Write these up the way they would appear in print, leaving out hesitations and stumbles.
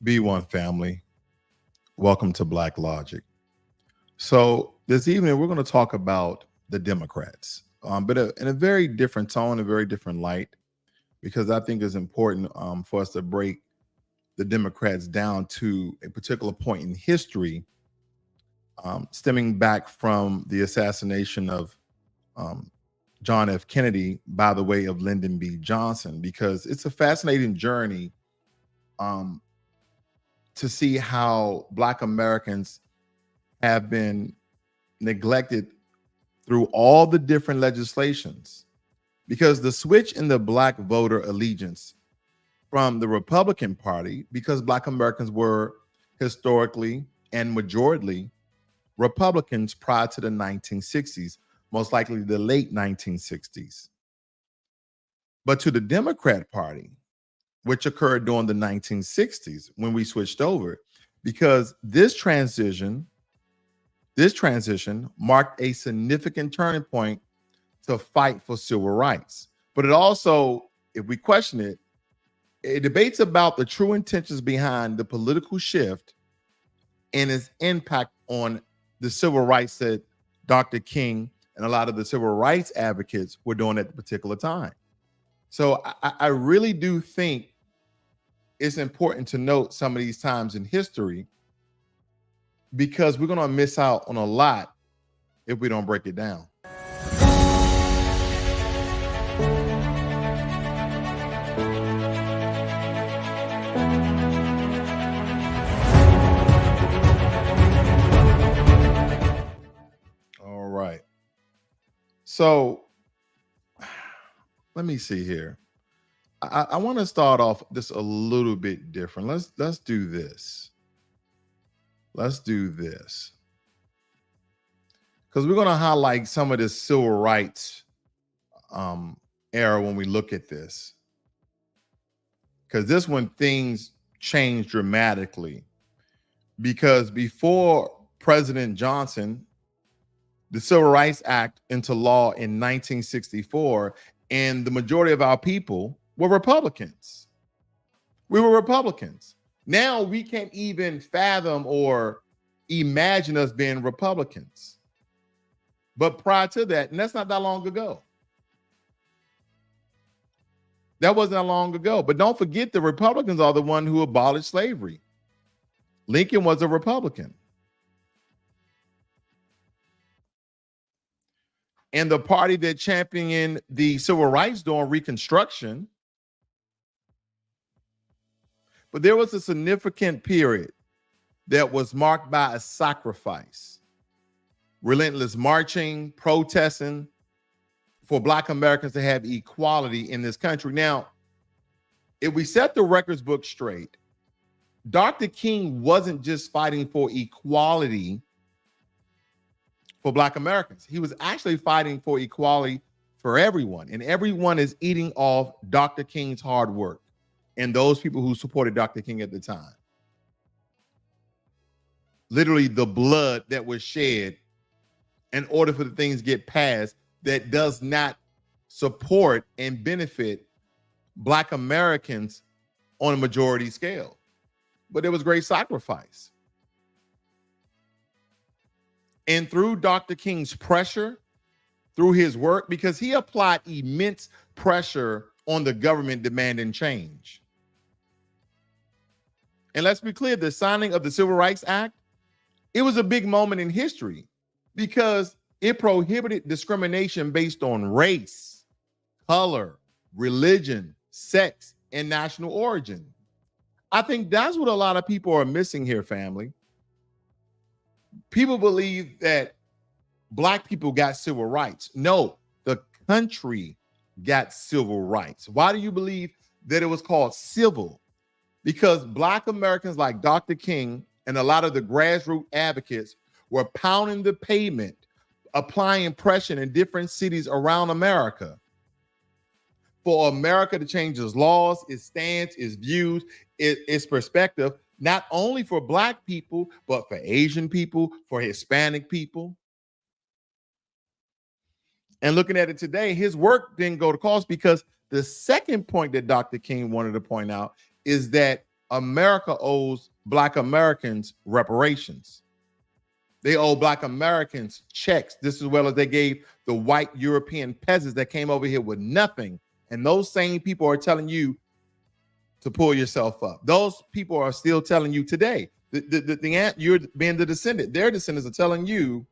B1 family, welcome to Blacklogic. So this evening we're going to talk about the Democrats, but in a very different tone, a very different light, because I think it's important for us to break the Democrats down to a particular point in history, stemming back from the assassination of um, John F. Kennedy by the way of Lyndon B. Johnson, because it's a fascinating journey um, to see how Black Americans have been neglected through all the different legislations, because the switch in the Black voter allegiance from the Republican Party, because Black Americans were historically and majority Republicans prior to the 1960s, most likely the late 1960s, but to the Democrat Party, which occurred during the 1960s when we switched over, because this transition marked a significant turning point to fight for civil rights. But it also, if we question it, it debates about the true intentions behind the political shift and its impact on the civil rights that Dr. King and a lot of the civil rights advocates were doing at the particular time. So I really do think it's important to note some of these times in history, because we're going to miss out on a lot if we don't break it down. All right. So let me see here. I want to start off just a little bit different. Let's do this. Let's do this, because we're going to highlight some of this civil rights era when we look at this, because this one things changed dramatically. Because before President Johnson, the Civil Rights Act into law in 1964, and the majority of our people were Republicans. We were Republicans. Now we can't even fathom or imagine us being Republicans. But prior to that, and that's not that long ago. That wasn't that long ago. But don't forget, the Republicans are the one who abolished slavery. Lincoln was a Republican. And the party that championed the civil rights during Reconstruction. But there was a significant period that was marked by a sacrifice, relentless marching, protesting for Black Americans to have equality in this country. Now, if we set the records book straight, Dr. King wasn't just fighting for equality for Black Americans. He was actually fighting for equality for everyone, and everyone is eating off Dr. King's hard work and those people who supported Dr. King at the time. Literally the blood that was shed in order for the things to get passed that does not support and benefit Black Americans on a majority scale. But it was great sacrifice. And through Dr. King's pressure, through his work, because he applied immense pressure on the government demanding change. And let's be clear, the signing of the Civil Rights Act, it was a big moment in history because it prohibited discrimination based on race, color, religion, sex, and national origin. I think that's what a lot of people are missing here, family. People believe that Black people got civil rights. No, the country got civil rights. Why do you believe that it was called civil? Because Black Americans like Dr. King and a lot of the grassroots advocates were pounding the pavement, applying pressure in different cities around America for America to change its laws, its stance, its views, its perspective, not only for Black people, but for Asian people, for Hispanic people. And looking at it today, his work didn't go to cost, because the second point that Dr. King wanted to point out is that America owes Black Americans reparations. They owe Black Americans checks just as well as they gave the white European peasants that came over here with nothing. And those same people are telling you to pull yourself up. Those people are still telling you today. You're being the descendant. Their descendants are telling you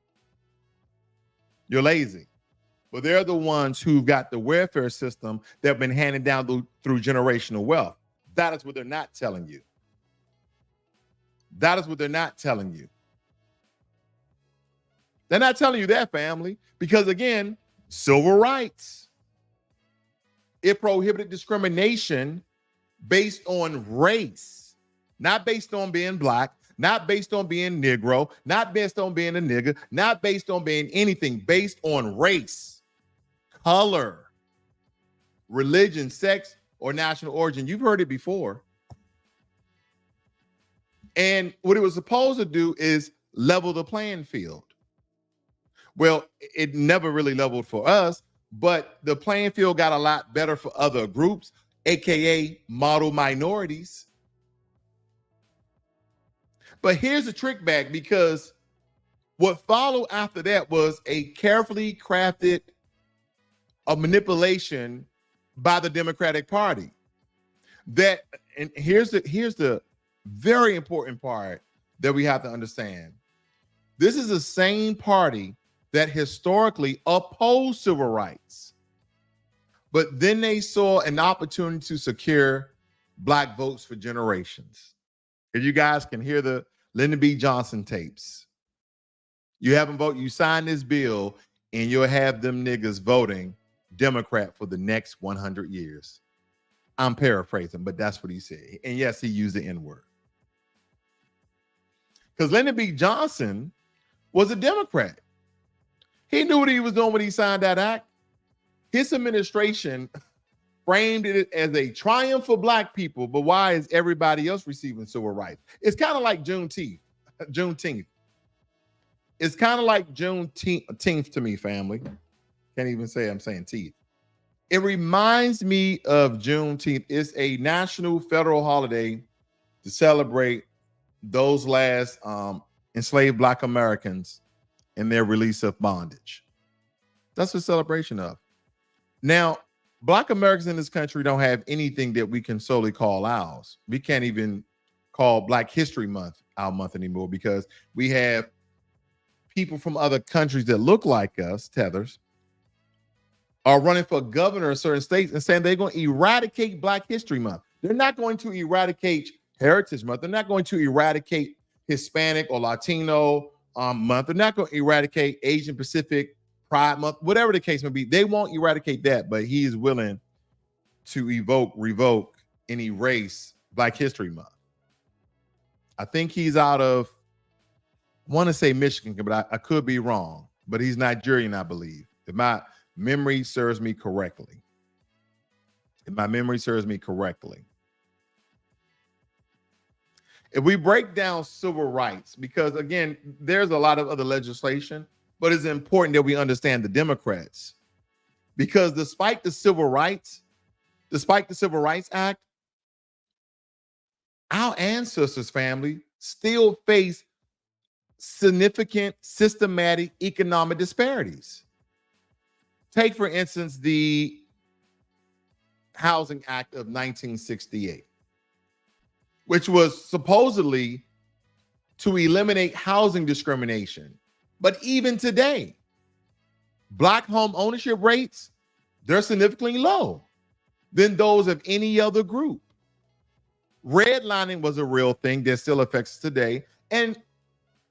you're lazy. But they're the ones who've got the welfare system that have been handed down through generational wealth. That is what they're not telling you. That is what they're not telling you. They're not telling you that, family, because again, civil rights. It prohibited discrimination based on race, not based on being Black, not based on being Negro, not based on being a nigga, not based on being anything, based on race, color, religion, sex, or national origin. You've heard it before. And what it was supposed to do is level the playing field. Well, it never really leveled for us, but the playing field got a lot better for other groups, AKA model minorities. But here's the trick back, because what followed after that was a carefully crafted manipulation by the Democratic Party. And here's the very important part that we have to understand. This is the same party that historically opposed civil rights, but then they saw an opportunity to secure Black votes for generations. If you guys can hear the Lyndon B. Johnson tapes, you have them vote, you sign this bill, and you'll have them niggas voting Democrat for the next 100 years. I'm paraphrasing, but that's what he said. And yes, he used the N-word. Because Lyndon B. Johnson was a Democrat. He knew what he was doing when he signed that act. His administration framed it as a triumph for Black people, but why is everybody else receiving civil rights? It's kind of like Juneteenth. It's kind of like Juneteenth to me, family. Can't even say I'm saying teeth. It reminds me of Juneteenth. It's a national federal holiday to celebrate those last enslaved Black Americans and their release of bondage. That's a celebration of. Now, Black Americans in this country don't have anything that we can solely call ours. We can't even call Black History Month our month anymore, because we have people from other countries that look like us, tethers, are running for governor of certain states and saying they're going to eradicate Black History Month. They're not going to eradicate Heritage Month. They're not going to eradicate Hispanic or Latino month. They're not going to eradicate Asian Pacific Pride Month, whatever the case may be. They won't eradicate that, but he is willing to revoke, and erase Black History Month. I think he's out of, I want to say Michigan, but I could be wrong. But he's Nigerian, I believe, if my memory serves me correctly. If we break down civil rights, because again, there's a lot of other legislation, but it's important that we understand the Democrats, because despite the Civil Rights Act, our ancestors, family, still face significant systematic economic disparities. Take, for instance, the Housing Act of 1968, which was supposedly to eliminate housing discrimination. But even today, Black home ownership rates, they're significantly low than those of any other group. Redlining was a real thing that still affects us today. And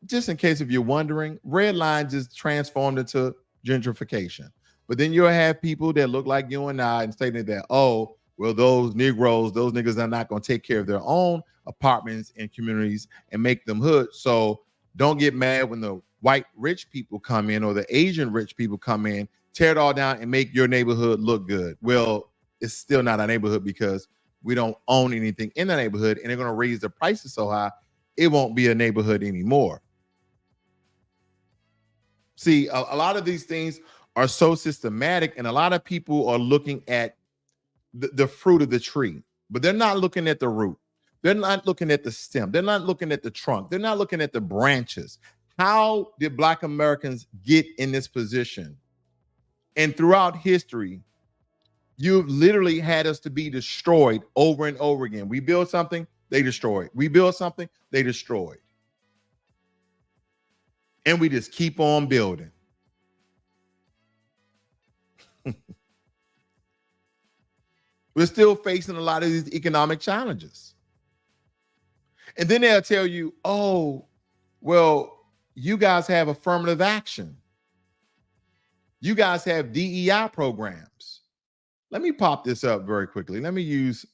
just in case if you're wondering, redline just transformed into gentrification. But then you'll have people that look like you and I and stating that, oh, well, those Negroes, those niggas are not going to take care of their own apartments and communities and make them hood. So don't get mad when the white rich people come in or the Asian rich people come in, tear it all down and make your neighborhood look good. Well, it's still not a neighborhood because we don't own anything in the neighborhood, and they're going to raise the prices so high, it won't be a neighborhood anymore. See, a lot of these things are so systematic, and a lot of people are looking at the fruit of the tree, but they're not looking at the root. They're not looking at the stem. They're not looking at the trunk. They're not looking at the branches. How did Black Americans get in this position? And throughout history, you've literally had us to be destroyed over and over again. We build something, they destroy it. We build something, they destroy it. And we just keep on building. We're still facing a lot of these economic challenges. And then they'll tell you, oh, well, you guys have affirmative action. You guys have DEI programs. Let me pop this up very quickly. Let me use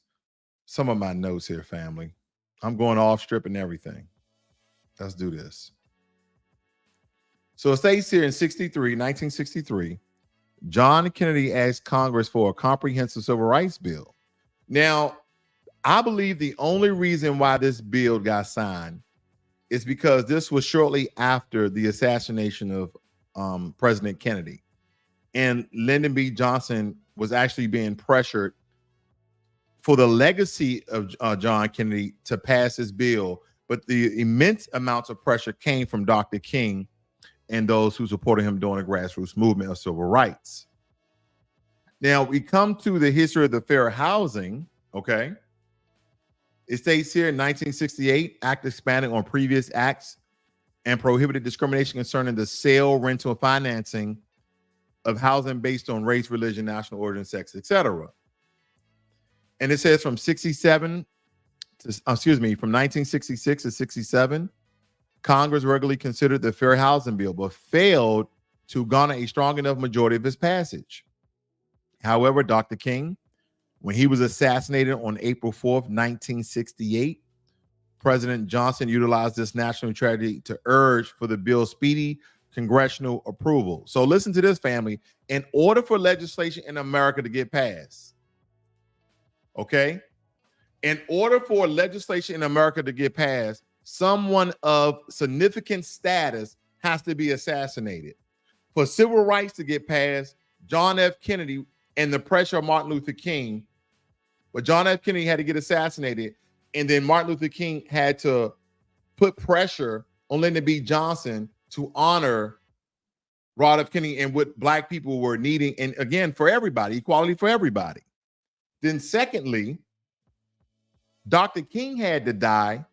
some of my notes here, family. I'm going off strip and everything. Let's do this. So it states here in 1963, John Kennedy asked Congress for a comprehensive civil rights bill. Now, I believe the only reason why this bill got signed is because this was shortly after the assassination of President Kennedy. And Lyndon B. Johnson was actually being pressured for the legacy of John Kennedy to pass this bill. But the immense amounts of pressure came from Dr. King and those who supported him during the grassroots movement of civil rights. Now, we come to the history of the fair housing, okay? It states here in 1968, act expanded on previous acts and prohibited discrimination concerning the sale, rental, and financing of housing based on race, religion, national origin, sex, etc. And it says from 1966 to 67, Congress regularly considered the Fair Housing Bill, but failed to garner a strong enough majority of its passage. However, Dr. King, when he was assassinated on April 4th, 1968, President Johnson utilized this national tragedy to urge for the bill's speedy congressional approval. So listen to this, family. In order for legislation in America to get passed, okay? In order for legislation in America to get passed, someone of significant status has to be assassinated. For civil rights to get passed, John F. Kennedy and the pressure of Martin Luther King, but John F. Kennedy had to get assassinated, and then Martin Luther King had to put pressure on Lyndon B. Johnson to honor Rod F. Kennedy and what Black people were needing, and again, for everybody, equality for everybody. Then secondly, Dr. King had to die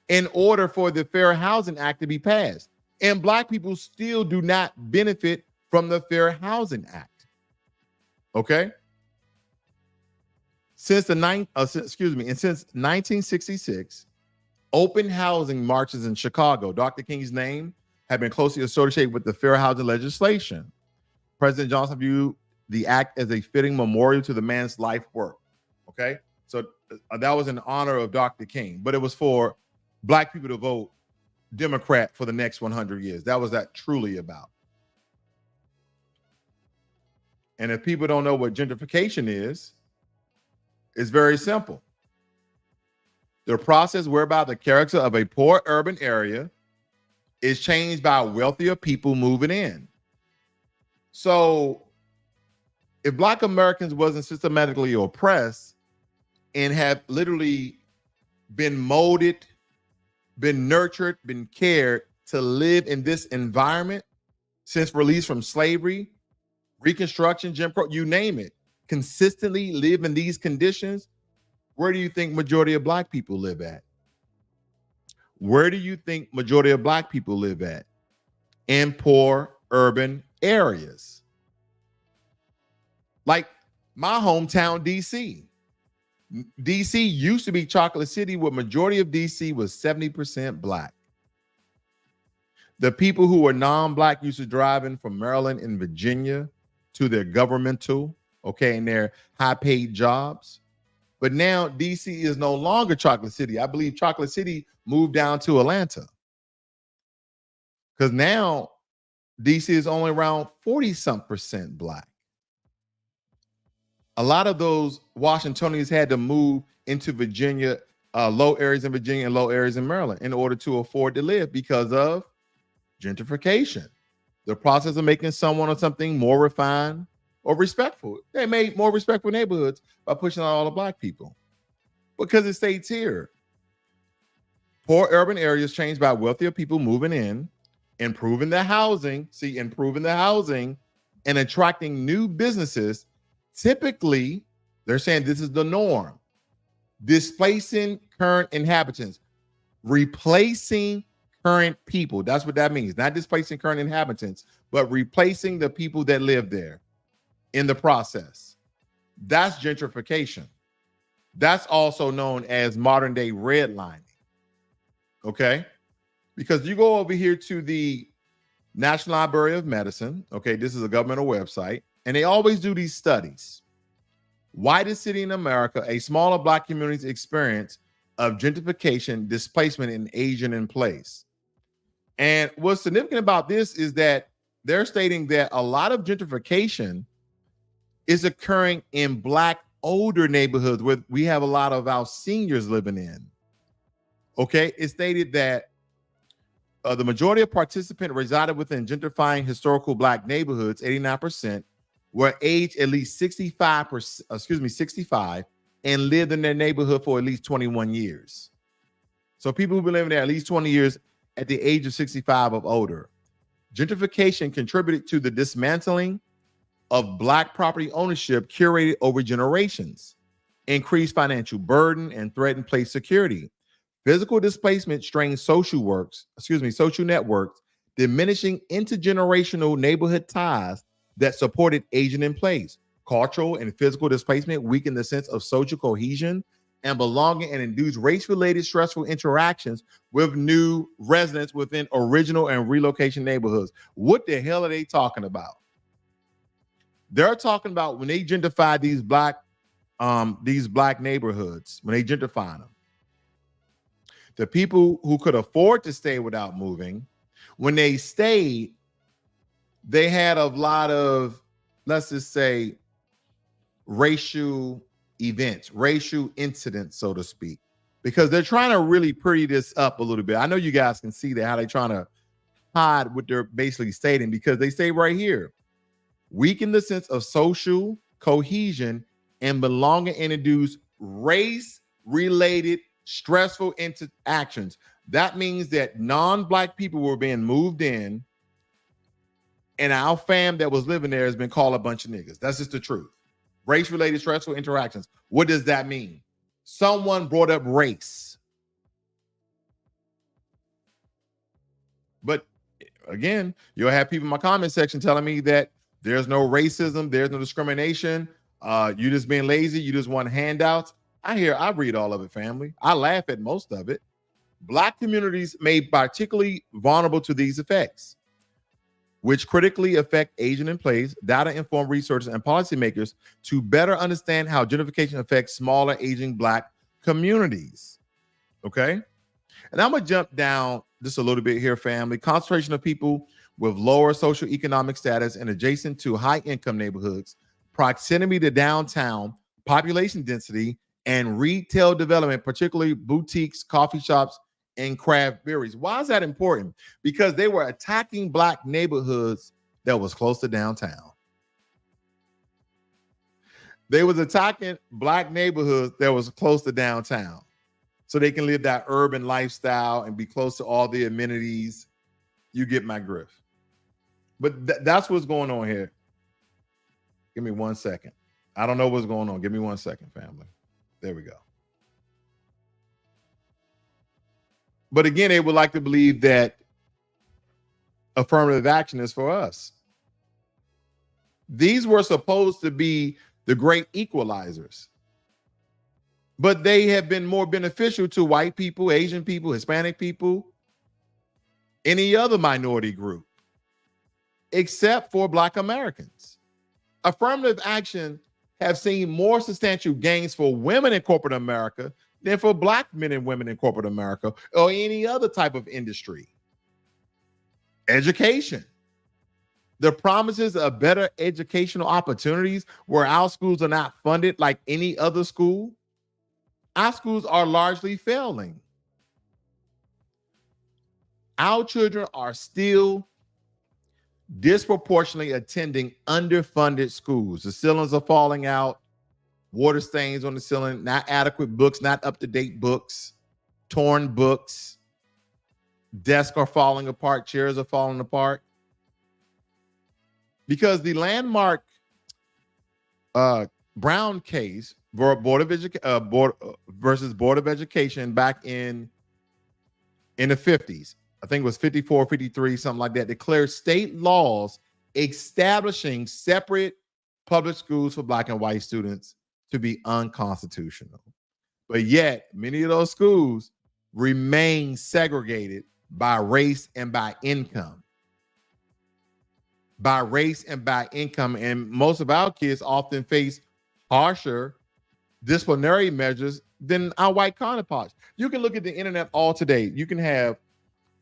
in order for the Fair Housing Act to be passed. And Black people still do not benefit from the Fair Housing Act. Okay? Since 1966, open housing marches in Chicago, Dr. King's name had been closely associated with the fair housing legislation. President Johnson viewed the act as a fitting memorial to the man's life work. Okay? So that was in honor of Dr. King, but it was for Black people to vote Democrat for the next 100 years. That was that truly about. And if people don't know what gentrification is, it's very simple. The process whereby the character of a poor urban area is changed by wealthier people moving in. So if Black Americans wasn't systematically oppressed and have literally been molded, been nurtured, been cared to live in this environment since release from slavery, Reconstruction, Jim Crow, you name it, consistently live in these conditions, where do you think majority of Black people live at? Where do you think majority of Black people live at? In poor urban areas. Like my hometown, DC. DC used to be Chocolate City, where majority of DC was 70% Black. The people who were non-Black used to drive in from Maryland and Virginia to their governmental, okay, and their high-paid jobs. But now DC is no longer Chocolate City. I believe Chocolate City moved down to Atlanta. Because now DC is only around 40-some% Black. A lot of those Washingtonians had to move into Virginia, low areas in Virginia and low areas in Maryland in order to afford to live because of gentrification. The process of making someone or something more refined or respectful. They made more respectful neighborhoods by pushing out all the Black people. Because it states here, poor urban areas changed by wealthier people moving in, improving the housing, and attracting new businesses. Typically, they're saying this is the norm, displacing current inhabitants, replacing current people. That's what that means. Not displacing current inhabitants, but replacing the people that live there in the process. That's gentrification. That's also known as modern day redlining. Okay? Because you go over here to the National Library of Medicine. Okay, this is a governmental website, and they always do these studies. Widest city in America, a smaller Black community's experience of gentrification, displacement, and aging in place. And what's significant about this is that they're stating that a lot of gentrification is occurring in Black older neighborhoods where we have a lot of our seniors living in. Okay, it stated that the majority of participants resided within gentrifying historical Black neighborhoods, 89%, were aged at least 65, and lived in their neighborhood for at least 21 years. So people who've been living there at least 20 years at the age of 65 or older. Gentrification contributed to the dismantling of Black property ownership curated over generations, increased financial burden, and threatened place security. Physical displacement strained social networks, diminishing intergenerational neighborhood ties that supported aging in place. Cultural and physical displacement weakened the sense of social cohesion and belonging and induced race-related stressful interactions with new residents within original and relocation neighborhoods. What the hell are they talking about? They're talking about when they gentrify these black neighborhoods, when they gentrify them. The people who could afford to stay without moving, when they stayed, they had a lot of, let's just say, racial events, racial incidents, so to speak, because they're trying to really pretty this up a little bit. I know you guys can see that, how they're trying to hide what they're basically stating, because they say right here, weaken the sense of social cohesion and belonging and induce race-related stressful interactions. That means that non-Black people were being moved in, and our fam that was living there has been called a bunch of niggas. That's just the truth. Race-related stressful interactions. What does that mean? Someone brought up race. But again, you'll have people in my comment section telling me that there's no racism, there's no discrimination. You just being lazy, you just want handouts. I read all of it, family. I laugh at most of it. Black communities made particularly vulnerable to these effects, which critically affect aging in place, data-informed researchers and policymakers to better understand how gentrification affects smaller aging Black communities. Okay? And I'm going to jump down just a little bit here, family. Concentration of people with lower socioeconomic status and adjacent to high-income neighborhoods, proximity to downtown, population density, and retail development, particularly boutiques, coffee shops, and craft breweries. Why is that important? Because they were attacking Black neighborhoods that was close to downtown. They was attacking Black neighborhoods that was close to downtown, so they can live that urban lifestyle and be close to all the amenities. You get my grift. But that's what's going on here. Give me 1 second. I don't know what's going on. Give me 1 second, family. There we go. But again, they would like to believe that affirmative action is for us. These were supposed to be the great equalizers, but they have been more beneficial to white people, Asian people, Hispanic people, any other minority group, except for Black Americans. Affirmative action have seen more substantial gains for women in corporate America than for Black men and women in corporate America or any other type of industry. Education. The promises of better educational opportunities where our schools are not funded like any other school. Our schools are largely failing. Our children are still disproportionately attending underfunded schools. The ceilings are falling out. water stains on the ceiling, not adequate books, not up-to-date books, torn books, desks are falling apart, chairs are falling apart. Because the landmark Brown case versus Board of Education back in the 50s, I think it was 54, 53, something like that, declared state laws establishing separate public schools for Black and white students to be unconstitutional. But yet, many of those schools remain segregated by race and by income. By race and by income. And most of our kids often face harsher disciplinary measures than our white counterparts. You can look at the internet all today. You can have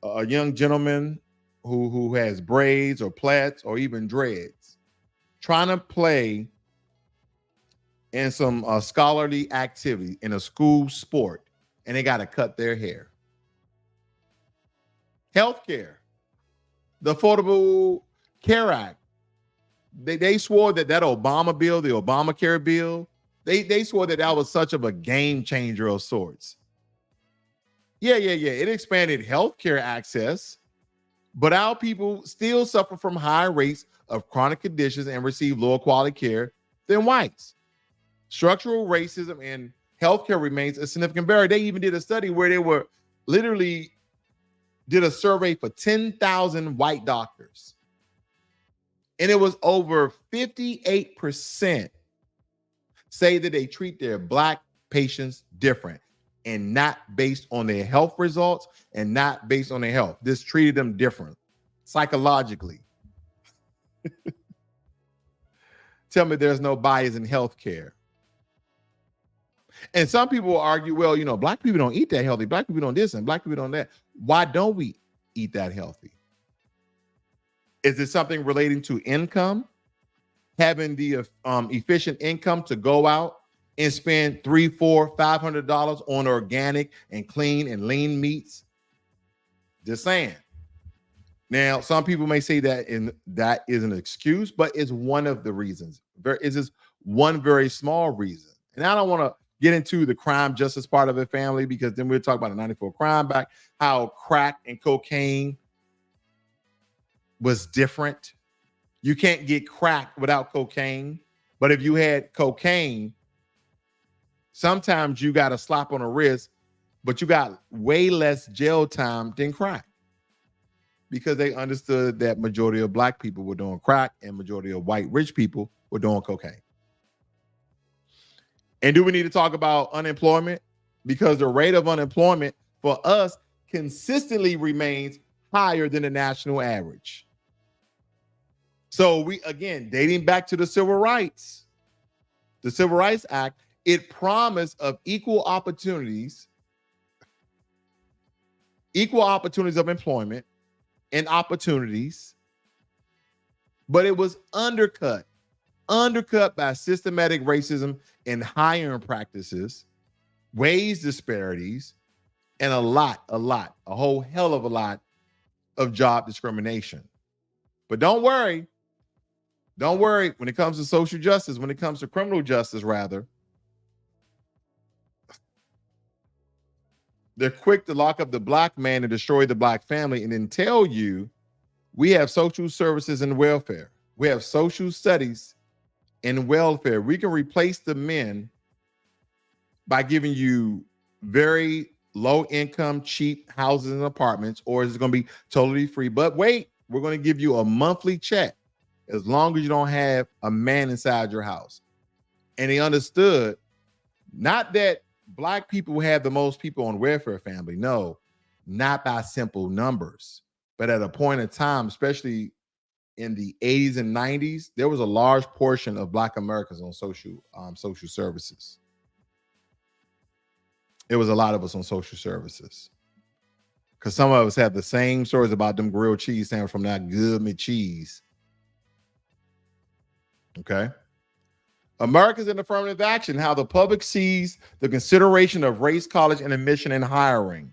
a young gentleman who has braids or plaits or even dreads trying to play in some scholarly activity in a school sport, and they got to cut their hair. Healthcare, the Affordable Care Act, they swore that Obama bill, the Obamacare bill, they swore that was such of a game changer of sorts. Yeah. It expanded healthcare access, but our people still suffer from high rates of chronic conditions and receive lower quality care than whites. Structural racism in healthcare remains a significant barrier. They even did a study where they were literally did a survey for 10,000 white doctors. And it was over 58% say that they treat their Black patients different and not based on their health results and not based on their health. This treated them different psychologically. Tell me there's no bias in healthcare. And some people will argue, well, Black people don't eat that healthy. Black people don't this and Black people don't that. Why don't we eat that healthy? Is it something relating to income? Having the efficient income to go out and spend $300, $400, $500 on organic and clean and lean meats? Just saying. Now, some people may say that is an excuse, but it's one of the reasons. It's just one very small reason. And I don't want to get into the crime justice part of it, family, because then we'll talk about the 94 crime back, how crack and cocaine was different. You can't get crack without cocaine. But if you had cocaine, sometimes you got a slap on the wrist, but you got way less jail time than crack, because they understood that majority of Black people were doing crack and majority of white rich people were doing cocaine. And do we need to talk about unemployment? Because the rate of unemployment for us consistently remains higher than the national average. So we, again, dating back to the Civil Rights Act, it promised of equal opportunities of employment and opportunities, but it was undercut by systematic racism and hiring practices, wage disparities, and a whole hell of a lot of job discrimination. But don't worry when it comes to social justice, when it comes to criminal justice, rather, they're quick to lock up the Black man and destroy the Black family and then tell you we have social services and welfare. We have social studies and welfare. We can replace the men by giving you very low income, cheap houses and apartments, or is it going to be totally free? But wait, we're going to give you a monthly check as long as you don't have a man inside your house. And they understood not that Black people have the most people on welfare, family. No, not by simple numbers. But at a point in time, especially in the 80s and 90s, there was a large portion of Black Americans on social services. It was a lot of us on social services. Because some of us have the same stories about them grilled cheese sandwich from that good McCheese. Okay. Americans in affirmative action, how the public sees the consideration of race, college, and admission and hiring.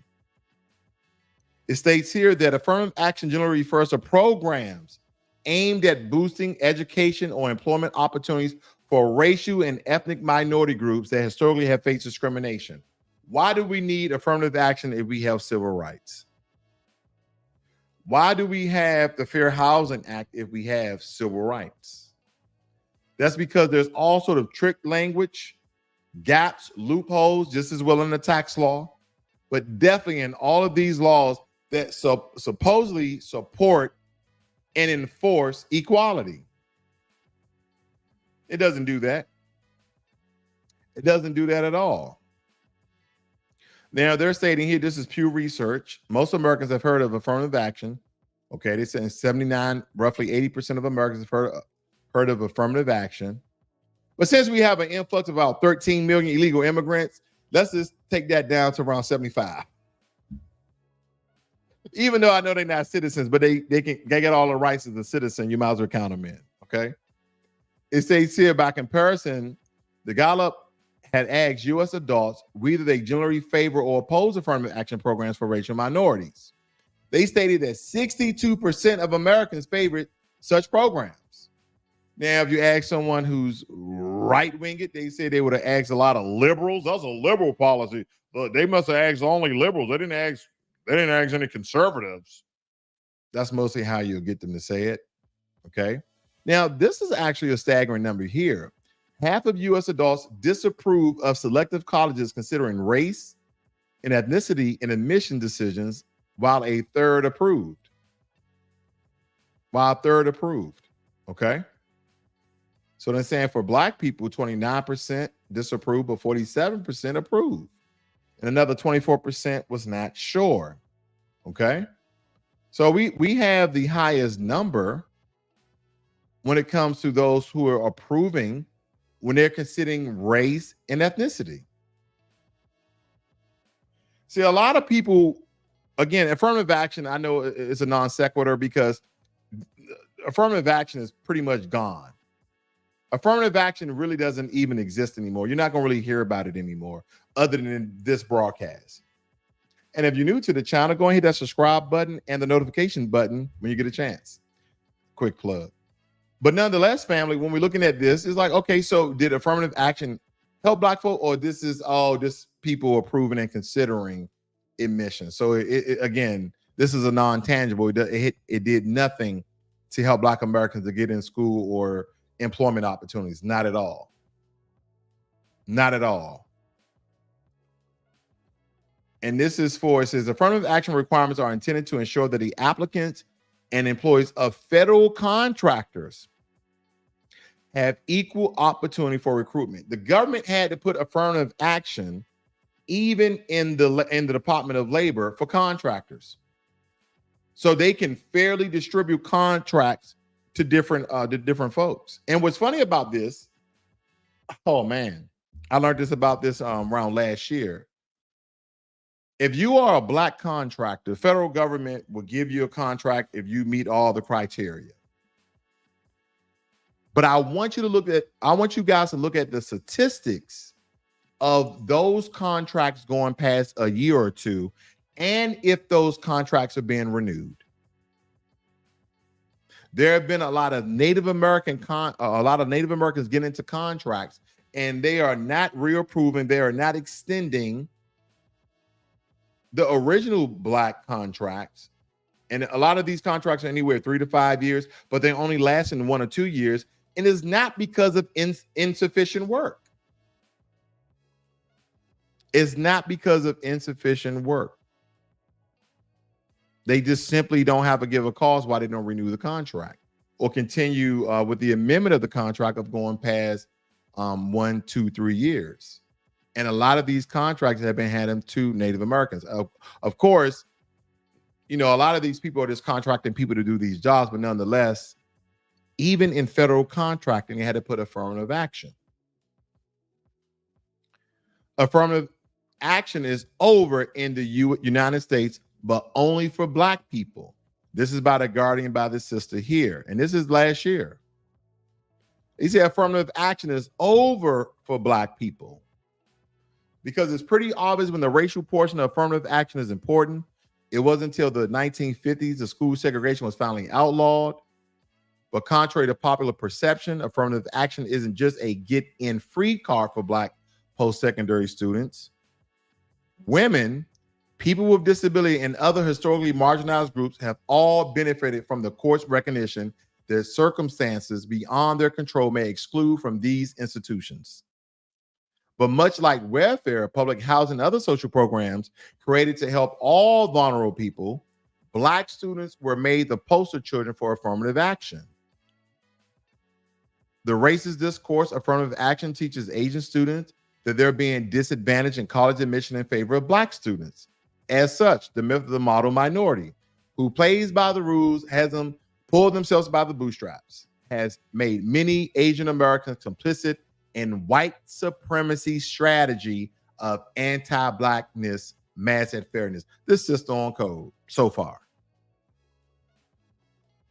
It states here that affirmative action generally refers to programs aimed at boosting education or employment opportunities for racial and ethnic minority groups that historically have faced discrimination. Why do we need affirmative action if we have civil rights? Why do we have the Fair Housing Act if we have civil rights? That's because there's all sort of trick language, gaps, loopholes, just as well in the tax law, but definitely in all of these laws that supposedly support and enforce equality. It doesn't do that. It doesn't do that at all. Now, they're stating here, this is Pew Research. Most Americans have heard of affirmative action. Okay, they say 79, roughly 80% of Americans have heard of affirmative action. But since we have an influx of about 13 million illegal immigrants, let's just take that down to around 75. Even though I know they're not citizens, but they get all the rights as a citizen, you might as well count them in, okay? It states here, by comparison, the Gallup had asked U.S. adults whether they generally favor or oppose affirmative action programs for racial minorities. They stated that 62% of Americans favored such programs. Now, if you ask someone who's right-winged, they say they would have asked a lot of liberals. That's a liberal policy. But they must have asked only liberals. They didn't ask any conservatives. That's mostly how you'll get them to say it. Okay. Now, this is actually a staggering number here. Half of U.S. adults disapprove of selective colleges considering race and ethnicity in admission decisions, while a third approved. Okay. So they're saying for Black people, 29% disapprove, but 47% approved. And another 24% was not sure. Okay. So we have the highest number when it comes to those who are approving when they're considering race and ethnicity. See, a lot of people, again, affirmative action, I know it's a non sequitur because affirmative action is pretty much gone. Affirmative action really doesn't even exist anymore. You're not going to really hear about it anymore other than this broadcast. And if you're new to the channel, go and hit that subscribe button and the notification button when you get a chance. Quick plug. But nonetheless, family, when we're looking at this, it's like, okay, so did affirmative action help Black folk, or this is all just people approving and considering admission? So again, this is a non-tangible. It did nothing to help Black Americans to get in school or employment opportunities. Not at all. Not at all. And this is for, it says affirmative action requirements are intended to ensure that the applicants and employees of federal contractors have equal opportunity for recruitment. The government had to put affirmative action even in the Department of Labor for contractors, so they can fairly distribute contracts to different folks. And what's funny about this, oh man, I learned this about this around last year. If you are a Black contractor, the federal government will give you a contract if you meet all the criteria. But I want you guys to look at the statistics of those contracts going past a year or two, and if those contracts are being renewed. There have been a lot of Native Americans get into contracts, and they are not reapproving, they are not extending the original Black contracts. And a lot of these contracts are anywhere 3 to 5 years, but they only last in 1 or 2 years. And it's not because of insufficient work. It's not because of insufficient work. They just simply don't have a give a cause why they don't renew the contract or continue with the amendment of the contract of going past 1, 2, 3 years. And a lot of these contracts have been handed to Native Americans. Of course, you know, a lot of these people are just contracting people to do these jobs, but nonetheless, even in federal contracting, they had to put affirmative action. Affirmative action is over in the United States, but only for Black people. This is by the Guardian, by the sister here. And this is last year. He said affirmative action is over for Black people, because it's pretty obvious when the racial portion of affirmative action is important. It wasn't until the 1950s the school segregation was finally outlawed. But contrary to popular perception, affirmative action isn't just a get-in-free card for Black post-secondary students. Women, people with disability, and other historically marginalized groups have all benefited from the court's recognition that circumstances beyond their control may exclude from these institutions. But much like welfare, public housing, and other social programs created to help all vulnerable people, Black students were made the poster children for affirmative action. The racist discourse, affirmative action, teaches Asian students that they're being disadvantaged in college admission in favor of Black students. As such, the myth of the model minority, who plays by the rules, has them pull themselves by the bootstraps, has made many Asian Americans complicit in white supremacy strategy of anti-Blackness, mass at fairness. This is on code so far.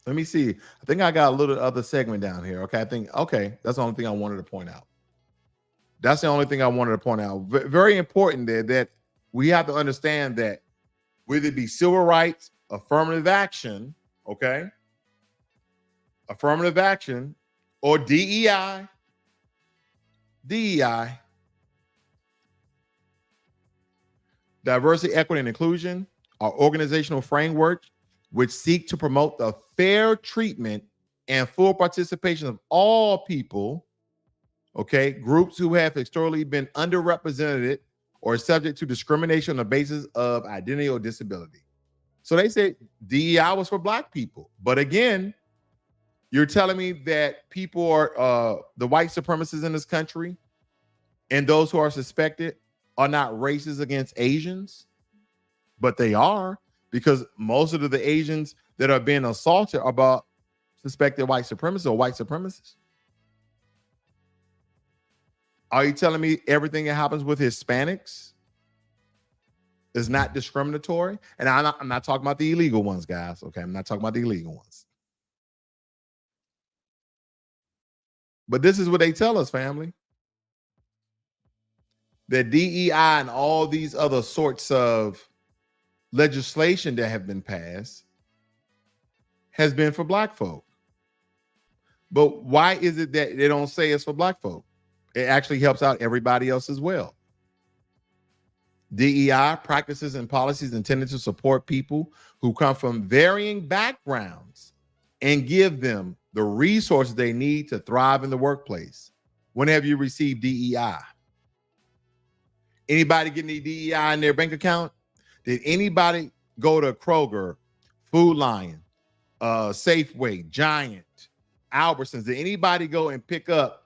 Let me see. I think I got a little other segment down here. Okay, that's the only thing I wanted to point out. That's the only thing I wanted to point out. Very important that we have to understand that whether it be civil rights, affirmative action, okay, affirmative action, or DEI, diversity, equity, and inclusion are organizational frameworks which seek to promote the fair treatment and full participation of all people, okay, groups who have historically been underrepresented or subject to discrimination on the basis of identity or disability. So they said DEI was for Black people. But again, you're telling me that people are, the white supremacists in this country and those who are suspected are not racist against Asians? But they are, because most of the Asians that are being assaulted are about suspected white supremacists or white supremacists. Are you telling me everything that happens with Hispanics is not discriminatory? And I'm not talking about the illegal ones, guys. Okay, I'm not talking about the illegal ones. But this is what they tell us, family. That DEI and all these other sorts of legislation that have been passed has been for Black folk. But why is it that they don't say it's for Black folk? It actually helps out everybody else as well. DEI practices and policies intended to support people who come from varying backgrounds and give them the resources they need to thrive in the workplace. When have you received DEI? Anybody get any DEI in their bank account? Did anybody go to Kroger, Food Lion, Safeway, Giant, Albertsons? Did anybody go and pick up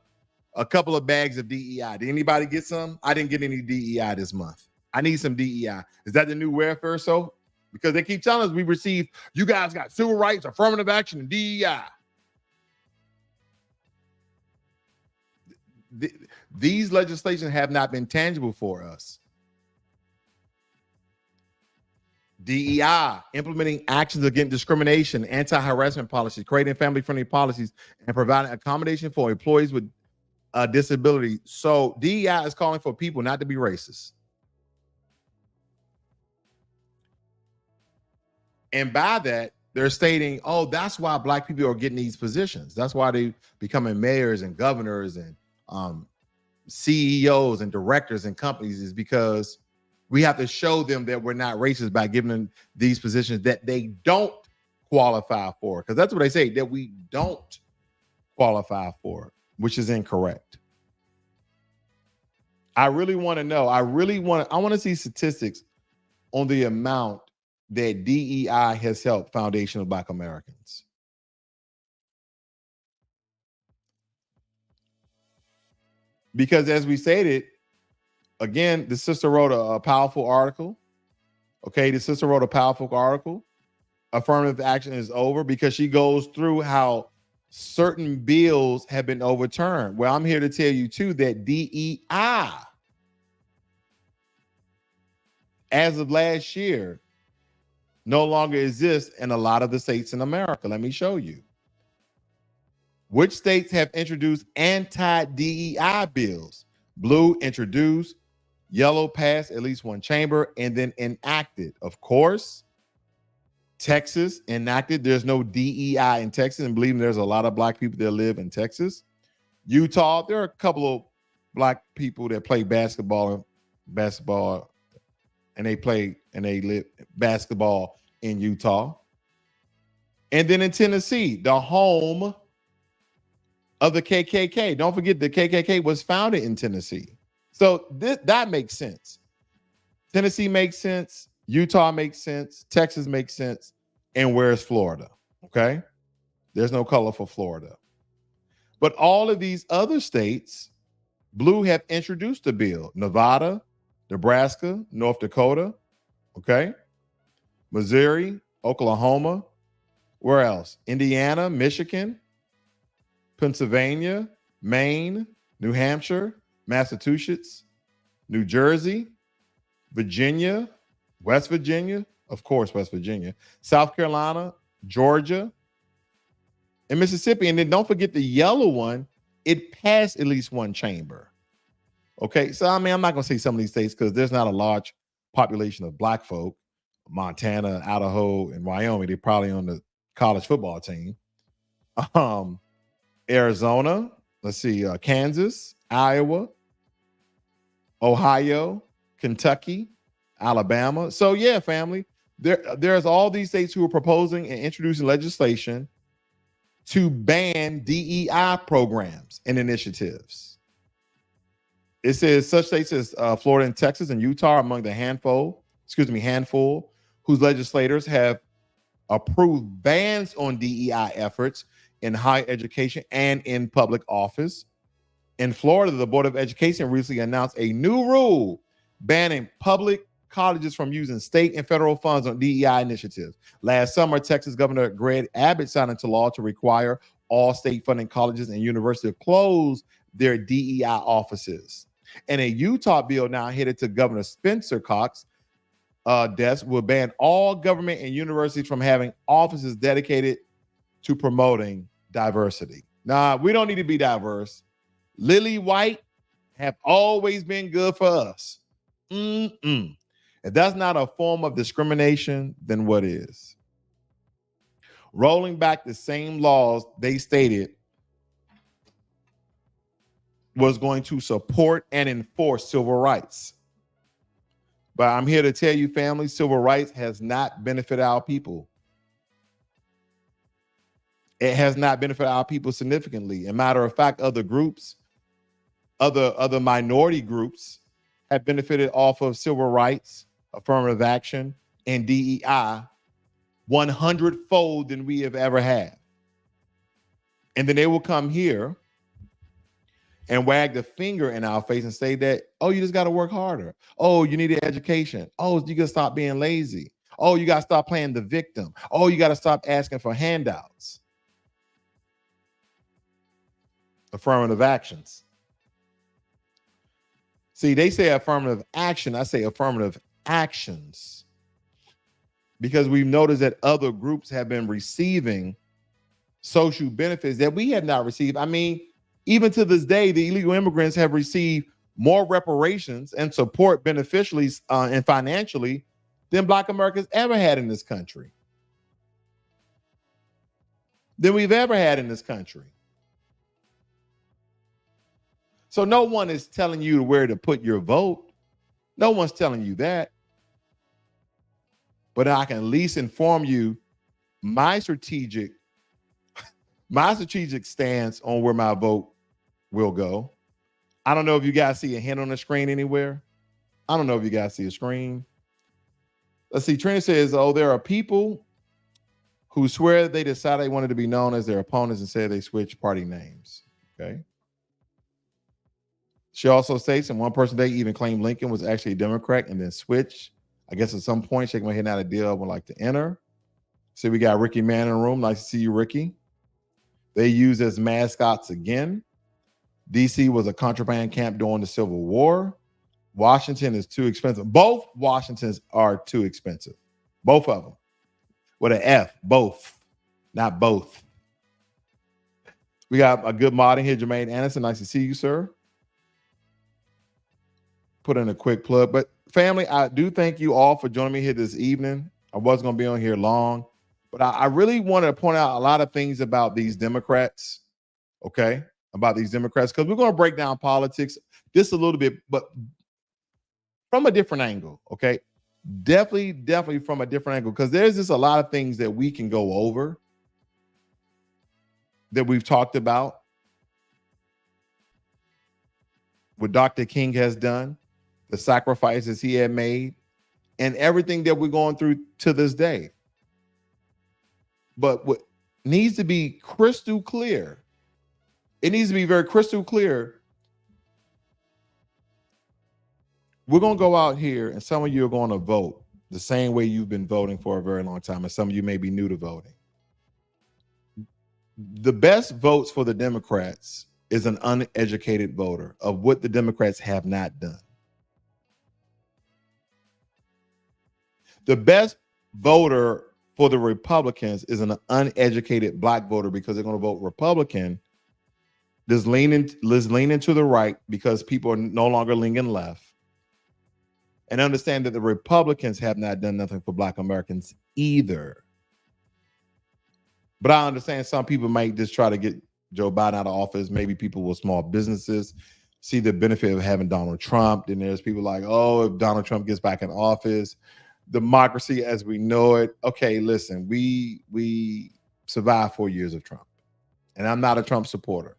a couple of bags of DEI? Did anybody get some? I didn't get any DEI this month. I need some DEI. Is that the new welfare? So, because they keep telling us we received, you guys got civil rights, affirmative action, and DEI. These legislations have not been tangible for us. DEI, implementing actions against discrimination, anti-harassment policies, creating family-friendly policies, and providing accommodation for employees with disability. So DEI is calling for people not to be racist. And by that, they're stating, oh, that's why Black people are getting these positions. That's why they becoming mayors and governors and CEOs and directors and companies, is because we have to show them that we're not racist by giving them these positions that they don't qualify for. Because that's what they say, that we don't qualify for, which is incorrect. I really want to know. I want to see statistics on the amount that DEI has helped foundational Black Americans. Because as we stated, again, the sister wrote a powerful article. Okay, the sister wrote a powerful article. Affirmative action is over, because she goes through how certain bills have been overturned. Well, I'm here to tell you too that DEI, as of last year, no longer exists in a lot of the states in America. Let me show you. Which states have introduced anti-DEI bills? Blue introduced, yellow passed at least one chamber, and then enacted. Of course, Texas enacted there's no DEI in Texas, and believe me, there's a lot of black people that live in Texas. Utah, there are a couple of black people that play basketball, and they live basketball in Utah. And then in Tennessee, the home of the KKK. Don't forget the KKK was founded in Tennessee. So that makes sense. Tennessee makes sense. Utah makes sense. Texas makes sense. And where's Florida? Okay. There's no color for Florida. But all of these other states, blue, have introduced a bill. Nevada, Nebraska, North Dakota. Okay. Missouri, Oklahoma. Where else? Indiana, Michigan, Pennsylvania, Maine, New Hampshire, Massachusetts, New Jersey, Virginia, West Virginia, of course, West Virginia, South Carolina, Georgia, and Mississippi. And then don't forget the yellow one, it passed at least one chamber. Okay, so I mean, I'm not going to say some of these states because there's not a large population of black folk. Montana, Idaho, and Wyoming, they're probably on the college football team. Arizona, let's see, Kansas, Iowa, Ohio, Kentucky, Alabama. So yeah, family, there's all these states who are proposing and introducing legislation to ban DEI programs and initiatives. It says such states as Florida and Texas and Utah are among the handful whose legislators have approved bans on DEI efforts in higher education and in public office. In Florida, the Board of Education recently announced a new rule banning public colleges from using state and federal funds on DEI initiatives. Last summer, Texas Governor Greg Abbott signed into law to require all state-funded colleges and universities to close their DEI offices. And a Utah bill now headed to Governor Spencer Cox's desk will ban all government and universities from having offices dedicated to promoting diversity. Nah, we don't need to be diverse. Lily White have always been good for us. If that's not a form of discrimination, then what is? Rolling back the same laws they stated was going to support and enforce civil rights. But I'm here to tell you, family, civil rights has not benefited our people. It has not benefited our people significantly. As a matter of fact, other groups, other minority groups have benefited off of civil rights, affirmative action, and DEI 100-fold than we have ever had. And then they will come here and wag the finger in our face and say that, oh, you just got to work harder. Oh, you need an education. Oh, you got to stop being lazy. Oh, you got to stop playing the victim. Oh, you got to stop asking for handouts. Affirmative actions. See, they say affirmative action. I say affirmative actions because we've noticed that other groups have been receiving social benefits that we have not received. I mean, even to this day, the illegal immigrants have received more reparations and support beneficially and financially than Black Americans ever had in this country. Than we've ever had in this country. So no one is telling you where to put your vote. No one's telling you that. But I can at least inform you my strategic stance on where my vote will go. I don't know if you guys see a hint on the screen anywhere. I don't know if you guys see a screen. Let's see. Trina says, oh, there are people who swear they decided they wanted to be known as their opponents and said they switched party names. Okay. She also states, and one person they even claimed Lincoln was actually a Democrat and then switched. I guess at some point, shaking my head out a deal I would like to enter. So we got Ricky Mann in the room. Nice to see you, Ricky. They use as mascots again. DC was a contraband camp during the Civil War. Washington is too expensive. Both Washingtons are too expensive. Both of them. With an F, both, not both. We got a good mod in here, Jermaine Anderson. Nice to see you, sir. Put in a quick plug. But family, I do thank you all for joining me here this evening. I wasn't going to be on here long, but I really wanted to point out a lot of things about these Democrats, okay? About these Democrats, because we're going to break down politics just a little bit, but from a different angle, okay? Definitely from a different angle, because there's just a lot of things that we can go over that we've talked about, what Dr. King has done, the sacrifices he had made, and everything that we're going through to this day. But what needs to be crystal clear, it needs to be very crystal clear. We're going to go out here, and some of you are going to vote the same way you've been voting for a very long time, and some of you may be new to voting. The best votes for the Democrats is an uneducated voter of what the Democrats have not done. The best voter for the Republicans is an uneducated black voter, because they're going to vote Republican. Just leaning to the right because people are no longer leaning left. And understand that the Republicans have not done nothing for black Americans either. But I understand some people might just try to get Joe Biden out of office. Maybe people with small businesses see the benefit of having Donald Trump. Then there's people like, oh, if Donald Trump gets back in office, democracy as we know it. Okay, listen, we survived 4 years of Trump. And I'm not a Trump supporter.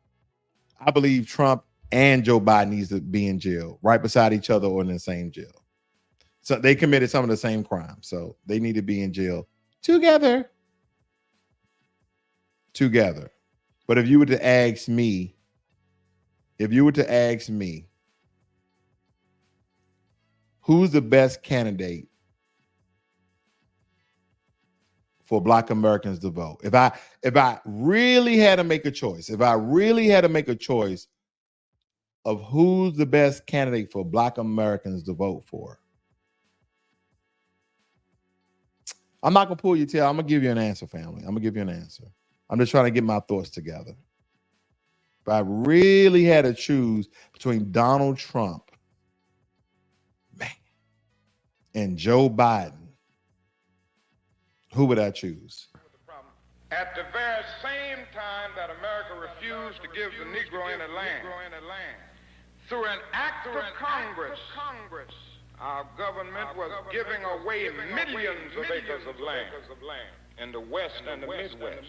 I believe Trump and Joe Biden needs to be in jail right beside each other or in the same jail. So they committed some of the same crimes. So they need to be in jail together. But if you were to ask me, who's the best candidate for black Americans to vote? If I really had to make a choice, of who's the best candidate for black Americans to vote for, I'm not gonna pull your tail. I'm gonna give you an answer, family. I'm gonna give you an answer. I'm just trying to get my thoughts together. If I really had to choose between Donald Trump, and Joe Biden, who would I choose? At the very same time that America refused to give the Negro any land, through an act of Congress, our government was giving away millions of acres of land in the West and the Midwest,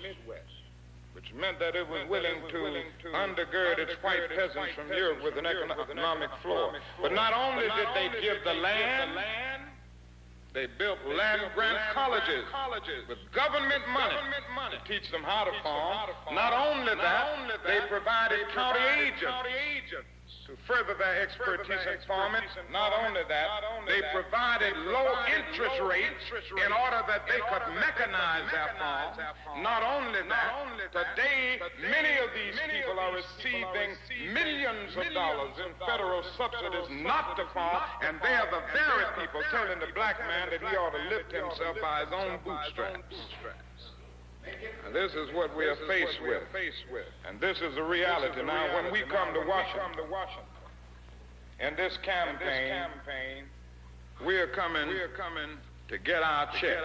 which meant that it was willing to undergird its white peasants from Europe with an economic floor. But not only did they give the land, they built land-grant colleges with government money to teach them how to farm. Not only that, they provided county agents to further their expertise in farming. Not only that, they provided low interest rates in order that they could mechanize their farm. Not only that, today many of these people are receiving millions of dollars in federal subsidies not to farm, and they are the very people telling the black man that he ought to lift himself by his own bootstraps. And this is what we are faced with. And this is the reality. Now, when we come to Washington, in this campaign, we are coming to get our check.